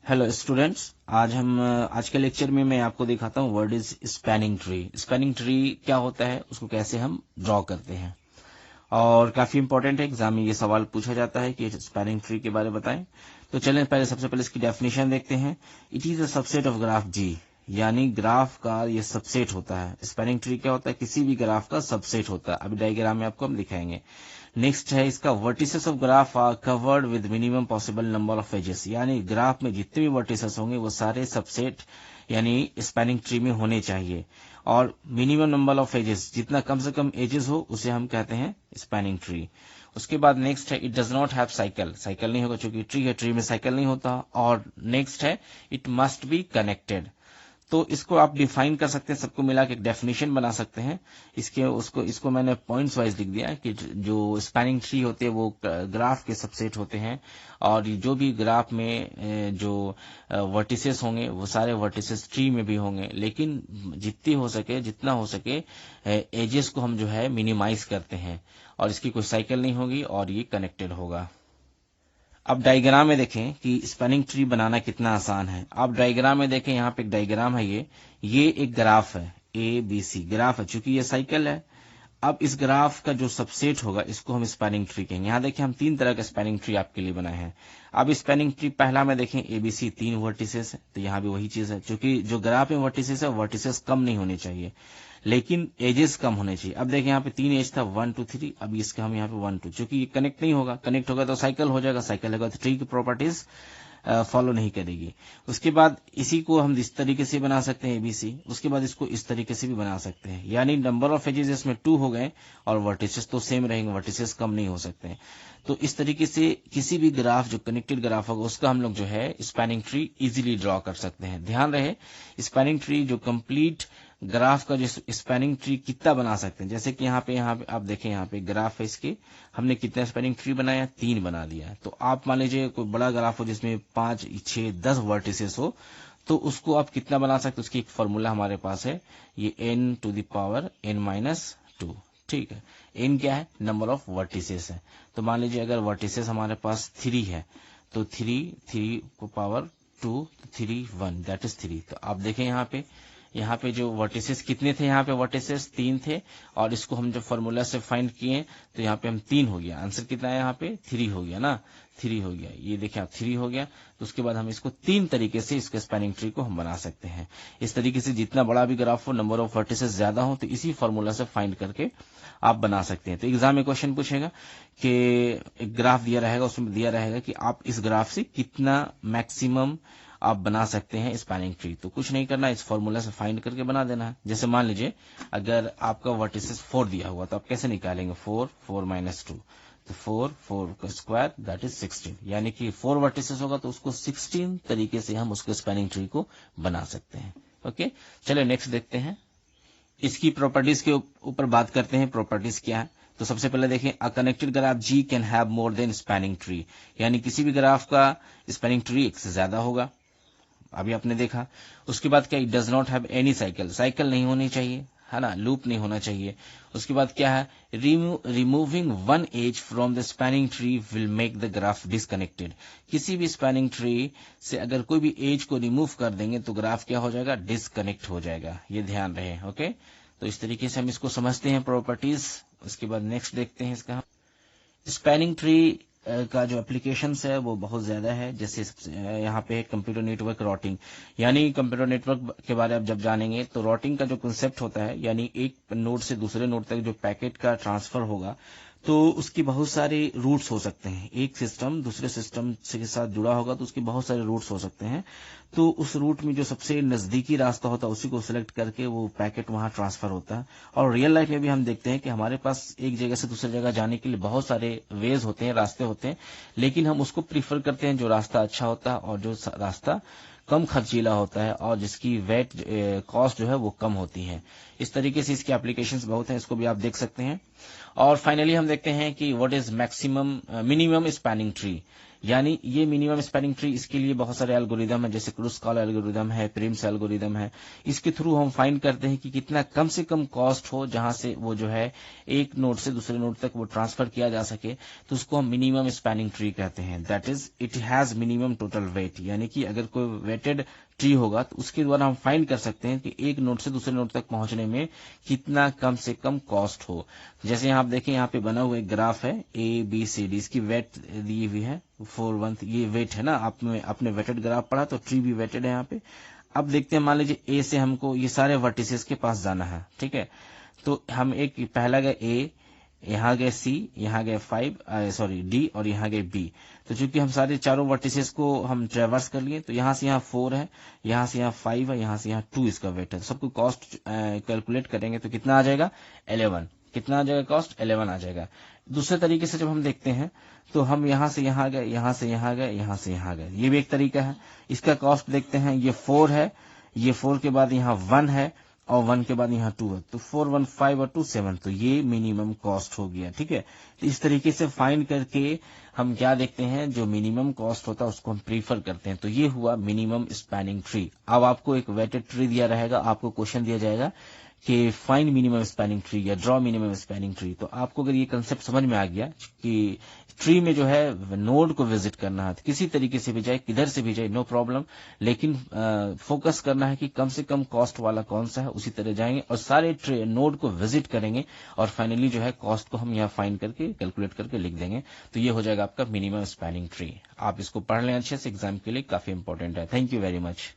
Hello students, आज के lecture में मैं आपको दिखाता हूँ what is spanning tree. Spanning tree क्या होता है, उसको कैसे हम ड्रॉ करते हैं। और काफी इंपॉर्टेंट है, एग्जाम में ये सवाल पूछा जाता है कि स्पैनिंग ट्री के बारे में बताएं। तो चलें सबसे पहले इसकी डेफिनेशन देखते हैं। It is a subset of graph जी, यानी ग्राफ का ये सबसेट होता है। स्पैनिंग ट्री क्या होता है, किसी भी ग्राफ का सबसेट होता है। अभी डायग्राम में आपको हम दिखाएंगे। नेक्स्ट है इसका vertices of graph are covered with minimum possible number of edges, यानी ग्राफ में जितने भी वर्टिसेस होंगे वो सारे सबसेट यानी स्पैनिंग ट्री में होने चाहिए। और मिनिमम नंबर ऑफ एजेस, जितना कम से कम एजेस हो उसे हम कहते हैं स्पैनिंग ट्री। उसके बाद नेक्स्ट है it does not have cycle. Cycle नहीं होगा क्योंकि ट्री है, ट्री में साइकिल नहीं होता। और नेक्स्ट है इट मस्ट बी कनेक्टेड। तो इसको आप डिफाइन कर सकते हैं, सबको मिला के एक डेफिनेशन बना सकते हैं। इसको मैंने पॉइंट्स वाइज लिख दिया कि जो स्पैनिंग ट्री होते हैं वो ग्राफ के सबसेट होते हैं। और जो भी ग्राफ में जो वर्टिसेस होंगे वो सारे वर्टिसेस ट्री में भी होंगे, लेकिन जितना हो सके एजेस को हम जो है मिनिमाइज करते हैं। और इसकी कोई साइकिल नहीं होगी और ये कनेक्टेड होगा। अब डायग्राम में देखें कि स्पैनिंग ट्री बनाना कितना आसान है। आप डायग्राम में देखें, यहाँ पे एक डायग्राम है। ये एक ग्राफ है, ए बी सी ग्राफ है। चूंकि ये साइकिल है, अब इस ग्राफ का जो सबसेट होगा इसको हम स्पैनिंग ट्री कहेंगे। यहाँ देखिए हम तीन तरह का स्पैनिंग ट्री आपके लिए बनाए हैं। अब स्पैनिंग ट्री पहला में देखें एबीसी तीन वर्टिसेस है, तो यहाँ भी वही चीज है। क्योंकि जो ग्राफ में वर्टिसेस है वर्टिसेस कम नहीं होने चाहिए, लेकिन एजेस कम होने चाहिए। अब देखिए यहाँ पे तीन एज था, 1 2 3। अब इसका हम यहाँ पे 1 2, चूंकि ये कनेक्ट नहीं होगा। कनेक्ट होगा तो साइकिल हो जाएगा, साइकिल होगा तो ट्री की प्रॉपर्टीज फॉलो नहीं करेगी। उसके बाद इसी को हम इस तरीके से बना सकते हैं एबीसी। उसके बाद इसको इस तरीके से भी बना सकते हैं, यानी नंबर ऑफ एजेस इसमें 2 हो गए और वर्टिसेस तो सेम रहेंगे, वर्टिसेस कम नहीं हो सकते हैं। तो इस तरीके से किसी भी ग्राफ जो कनेक्टेड ग्राफ होगा उसका हम लोग जो है स्पैनिंग ट्री इजीली ड्रॉ कर सकते हैं। ध्यान रहे, स्पैनिंग ट्री जो कंप्लीट ग्राफ का जो स्पैनिंग ट्री कितना बना सकते हैं। जैसे कि यहाँ पे आप देखें, यहाँ पे ग्राफ है इसके, हमने कितना स्पैनिंग ट्री बनाया, 3 बना दिया। तो आप मान लीजिए कोई बड़ा ग्राफ हो जिसमें 5 6 10 वर्टिसेस हो, तो उसको आप कितना बना सकते हैं। उसकी एक फॉर्मूला हमारे पास है, ये n⁻n-2। ठीक है, n क्या है, नंबर ऑफ वर्टिसेस है। तो मान लीजिए अगर वर्टिसेस हमारे पास 3 है, तो 3 को पावर 2 3 1 दैट इज 3। तो आप देखें यहाँ पे जो वर्टिसेस कितने थे, यहाँ पे वर्टिसेस 3 थे। और इसको हम जब फॉर्मूला से फाइंड किए तो यहाँ पे हम 3 हो गया। आंसर कितना है, यहाँ पे 3 हो गया ना, 3 हो गया। ये देखिए आप 3 हो गया। तो उसके बाद हम इसको 3 तरीके से इसके स्पैनिंग ट्री को हम बना सकते हैं। इस तरीके से जितना बड़ा भी ग्राफ हो, नंबर ऑफ वर्टिसेस ज्यादा हो, तो इसी फॉर्मूला से फाइंड करके आप बना सकते हैं। तो एग्जाम में क्वेश्चन पूछेगा कि एक ग्राफ दिया रहेगा, उसमें दिया रहेगा कि आप इस ग्राफ से कितना मैक्सिमम आप बना सकते हैं स्पैनिंग ट्री। तो कुछ नहीं करना, इस फॉर्मूला से फाइंड करके बना देना है। जैसे मान लीजिए अगर आपका वर्टिसेस 4 दिया हुआ, तो आप कैसे निकालेंगे, 4 4 - 2, तो 4 का स्क्वायर दैट इज 16। यानी कि 4 वर्टिसेस होगा तो उसको 16 तरीके से हम उसके स्पैनिंग ट्री को बना सकते हैं। ओके, चलिए नेक्स्ट देखते हैं। इसकी प्रॉपर्टीज के ऊपर बात करते हैं, प्रॉपर्टीज क्या है। तो सबसे पहले देखें, a connected graph ji can have more than spanning tree, यानी किसी भी ग्राफ का स्पैनिंग ट्री एक से ज्यादा होगा। अभी आपने देखा। उसके बाद क्या, it does not have any cycle. Cycle नहीं होनी चाहिए, है ना, लूप नहीं होना चाहिए। उसके बाद क्या है, removing one edge from the spanning tree will make the graph disconnected. किसी भी स्पैनिंग ट्री से अगर कोई भी एज को रिमूव कर देंगे तो ग्राफ क्या हो जाएगा, डिसकनेक्ट हो जाएगा। ये ध्यान रहे। ओके, तो इस तरीके से हम इसको समझते हैं प्रॉपर्टीज। उसके बाद नेक्स्ट देखते हैं इसका। स्पैनिंग ट्री का जो एप्लीकेशंस है वो बहुत ज्यादा है। जैसे यहाँ पे कंप्यूटर नेटवर्क रॉटिंग, यानी कंप्यूटर नेटवर्क के बारे में जब जानेंगे तो रॉटिंग का जो कंसेप्ट होता है, यानी एक नोड से दूसरे नोड तक जो पैकेट का ट्रांसफर होगा, तो उसकी बहुत सारे रूट्स हो सकते हैं। एक सिस्टम दूसरे सिस्टम के साथ जुड़ा होगा तो उसके बहुत सारे रूट्स हो सकते हैं। तो उस रूट में जो सबसे नजदीकी रास्ता होता है उसी को सिलेक्ट करके वो पैकेट वहां ट्रांसफर होता है। और रियल लाइफ में भी हम देखते हैं कि हमारे पास एक जगह से दूसरी जगह जाने के लिए बहुत सारे वेज होते हैं, रास्ते होते हैं, लेकिन हम उसको प्रीफर करते हैं जो रास्ता अच्छा होता है और जो रास्ता कम खर्चीला होता है और जिसकी वेट कॉस्ट जो है वो कम होती है। इस तरीके से इसके एप्लीकेशंस बहुत हैं, इसको भी आप देख सकते हैं। और फाइनली हम देखते हैं कि what is minimum spanning tree, यानी ये मिनिमम स्पैनिंग ट्री, इसके लिए बहुत सारे एल्गोरिदम है, जैसे क्रूस्काल एल्गोरिदम है, प्रिम्स एल्गोरिदम है। इसके थ्रू हम फाइंड करते हैं कि कितना कम से कम कॉस्ट हो जहां से वो जो है एक नोड से दूसरे नोड तक वो ट्रांसफर किया जा सके, तो उसको हम मिनिमम स्पैनिंग ट्री कहते हैं। That is it has minimum total weight, यानी कि अगर कोई वेटेड ट्री होगा तो उसके द्वारा हम फाइंड कर सकते हैं कि एक नोड से दूसरे नोड तक पहुंचने में कितना कम से कम कॉस्ट हो। जैसे यहाँ आप देखें, यहाँ पे बना हुआ एक ग्राफ है ABCD, इसकी वेट दी हुई है 4 1, ये वेट है ना, आपने वेटेड ग्राफ पढ़ा तो ट्री भी वेटेड है यहाँ पे। अब देखते हैं, मान लीजिए A से हमको ये सारे वर्टिसेस के पास जाना है, ठीक है। तो हम एक पहला गए A, यहाँ गए C, यहाँ गए 5 D और यहाँ गए B। तो चूंकि हम सारे चारों वर्टिसेस को हम ट्रेवर्स कर लिए, तो यहाँ से यहाँ 4 है, यहाँ से यहाँ 5 है, यहाँ से यहाँ 2 इसका वेट है। तो सबको कॉस्ट कैलकुलेट करेंगे तो कितना आ जाएगा 11। कितना आ जाएगा कॉस्ट 11 आ जाएगा। दूसरे तरीके से जब हम देखते हैं तो हम यहाँ से यहाँ गए, यहाँ से यहाँ गए, यहाँ से यहाँ गए, ये भी एक तरीका है। इसका कॉस्ट देखते हैं, ये 4 है, ये 4 के बाद यहाँ 1 है और 1 के बाद यहाँ 2 है, तो 4 1 5 और 2 7, तो ये मिनिमम कॉस्ट हो गया, ठीक है। तो इस तरीके से फाइंड करके हम क्या देखते हैं, जो मिनिमम कॉस्ट होता है उसको हम प्रीफर करते हैं। तो ये हुआ मिनिमम स्पैनिंग ट्री। अब आपको एक वेटेड ट्री दिया रहेगा, आपको क्वेश्चन दिया जाएगा कि फाइंड मिनिमम स्पैनिंग ट्री या ड्रॉ मिनिमम स्पैनिंग ट्री। तो आपको अगर ये कंसेप्ट समझ में आ गया कि ट्री में जो है नोड को विजिट करना है, किसी तरीके से भी जाए, किधर से भी जाए, नो प्रॉब्लम, लेकिन फोकस करना है कि कम से कम कॉस्ट वाला कौन सा है, उसी तरह जाएंगे और सारे नोड को विजिट करेंगे और फाइनली जो है कॉस्ट को हम यहाँ फाइंड करके कैलकुलेट करके लिख देंगे। तो ये हो जाएगा आपका मिनिमम स्पैनिंग ट्री। आप इसको पढ़ लें अच्छे से, एग्जाम के लिए काफी इंपॉर्टेंट है। Thank you very much.